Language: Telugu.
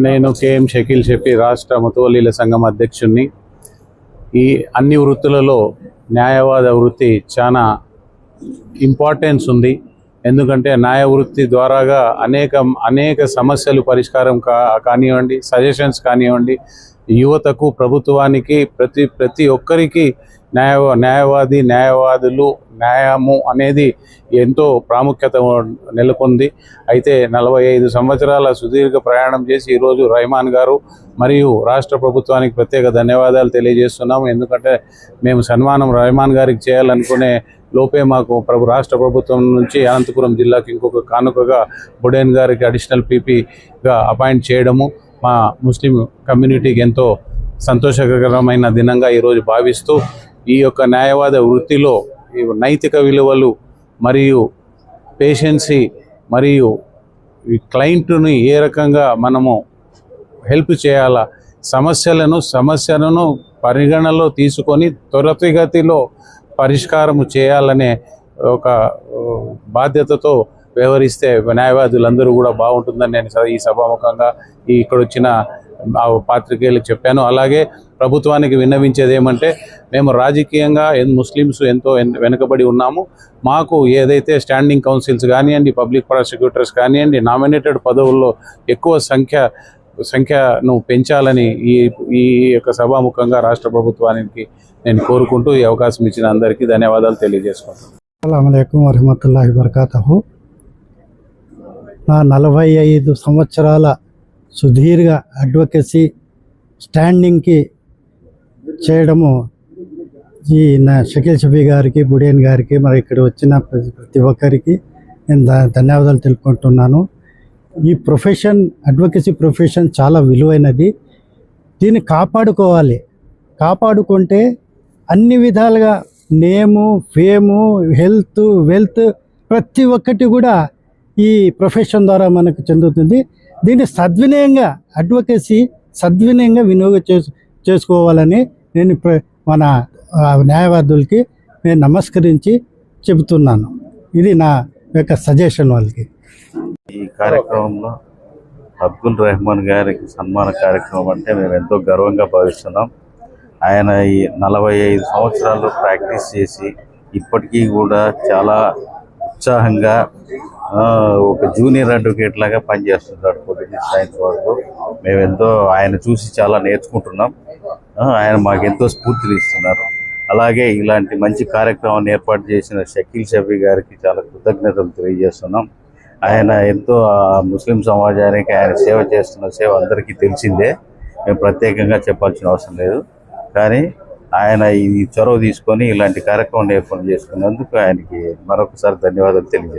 నేను కేఎం షకీల్ షఫీ రాష్ట్ర ముతవల్లీల సంఘం అధ్యక్షుడిని. ఈ అన్ని వృత్తులలో న్యాయవాద వృత్తి చాలా ఇంపార్టెన్స్ ఉంది. ఎందుకంటే న్యాయ వృత్తి ద్వారాగా అనేక సమస్యలు పరిష్కారం కానివ్వండి, సజెషన్స్ కానివ్వండి, యువతకు, ప్రభుత్వానికి, ప్రతి ఒక్కరికి న్యాయవాదులు న్యాయము అనేది ఎంతో ప్రాముఖ్యత నెలకొంది. అయితే 45 సంవత్సరాల సుదీర్ఘ ప్రయాణం చేసి ఈరోజు రెహమాన్ గారు మరియు రాష్ట్ర ప్రభుత్వానికి ప్రత్యేక ధన్యవాదాలు తెలియజేస్తున్నాము. ఎందుకంటే మేము సన్మానం రెహమాన్ గారికి చేయాలనుకునే లోపే మాకు రాష్ట్ర ప్రభుత్వం నుంచి అనంతపురం జిల్లాకి ఇంకొక కానుకగా బుడేన్ గారికి అడిషనల్ పీపీగా అపాయింట్ చేయడము మా ముస్లిం కమ్యూనిటీకి ఎంతో సంతోషకరమైన దినంగా ఈరోజు భావిస్తూ, ఈ యొక్క న్యాయవాద వృత్తిలో నైతిక విలువలు మరియు పేషెన్సీ మరియు క్లయింట్ని ఏ రకంగా మనము హెల్ప్ చేయాలా, సమస్యలను పరిగణలో తీసుకొని త్వరితగతిలో పరిష్కారము చేయాలనే ఒక బాధ్యతతో వ్యవహరిస్తే న్యాయవాదులందరూ కూడా బాగుంటుందని నేను ఈ సభాముఖంగా ఇక్కడ వచ్చిన పాత్రికేయులకు చెప్పాను. అలాగే ప్రభుత్వానికి విన్నవించేది ఏమంటే, మేము రాజకీయంగా ముస్లిమ్స్ ఎంతో వెనుకబడి ఉన్నాము. మాకు ఏదైతే స్టాండింగ్ కౌన్సిల్స్ కానివ్వండి, పబ్లిక్ ప్రాసిక్యూటర్స్ కానివ్వండి, నామినేటెడ్ పదవుల్లో ఎక్కువ సంఖ్యను పెంచాలని ఈ యొక్క సభాముఖంగా రాష్ట్ర ప్రభుత్వానికి నేను కోరుకుంటూ ఈ అవకాశం ఇచ్చిన అందరికీ ధన్యవాదాలు తెలియజేసుకుంటాను. అస్సలాము అలైకుం వరహమతుల్లాహి వబరకాతుహు. నా 45 సంవత్సరాల సుదీర్ఘ అడ్వకేసీ స్టాండింగ్కి చేయడము ఈ నా షకీల్ షఫీ గారికి, బుడేన్ గారికి, మరి ఇక్కడ వచ్చిన ప్రతి ఒక్కరికి నేను ధన్యవాదాలు తెలుపుకుంటున్నాను. ఈ ప్రొఫెషన్, అడ్వకేసీ ప్రొఫెషన్ చాలా విలువైనది. దీన్ని కాపాడుకుంటే అన్ని విధాలుగా నేము, ఫేము, హెల్త్, వెల్త్ ప్రతి ఒక్కటి కూడా ఈ ప్రొఫెషన్ ద్వారా మనకు చెందుతుంది. దీన్ని అడ్వకేసీ సద్వినియోగంగా చేసుకోవాలని నేను మన న్యాయవాదులకి నేను నమస్కరించి చెబుతున్నాను. ఇది నా యొక్క సజెషన్ వాళ్ళకి. ఈ కార్యక్రమంలో అబ్దుల్ రెహమాన్ గారికి సన్మాన కార్యక్రమం అంటే మేము ఎంతో గర్వంగా భావిస్తున్నాం. ఆయన ఈ 45 సంవత్సరాలు ప్రాక్టీస్ చేసి ఇప్పటికీ కూడా చాలా ఉత్సాహంగా ఒక జూనియర్ అడ్వకేట్ లాగా పనిచేస్తున్నాడు పొద్దున్న సాయంత్రం వరకు. మేమెంతో ఆయన చూసి చాలా నేర్చుకుంటున్నాం. ఆయన మాకెంతో స్ఫూర్తిని ఇస్తున్నారు. అలాగే ఇలాంటి మంచి కార్యక్రమాన్ని ఏర్పాటు చేసిన షకీల్ షఫీ గారికి చాలా కృతజ్ఞతలు తెలియజేస్తున్నాం. ఆయన ఎంతో ముస్లిం సమాజానికి ఆయన సేవ చేస్తున్న సేవ అందరికీ తెలిసిందే, మేము ప్రత్యేకంగా చెప్పాల్సిన అవసరం లేదు. కానీ ఆయన ఈ చొరవ తీసుకొని ఇలాంటి కార్యక్రమం ఏర్పాటు చేసుకున్నందుకు ఆయనకి మరొకసారి ధన్యవాదాలు తెలియజేస్తున్నాం.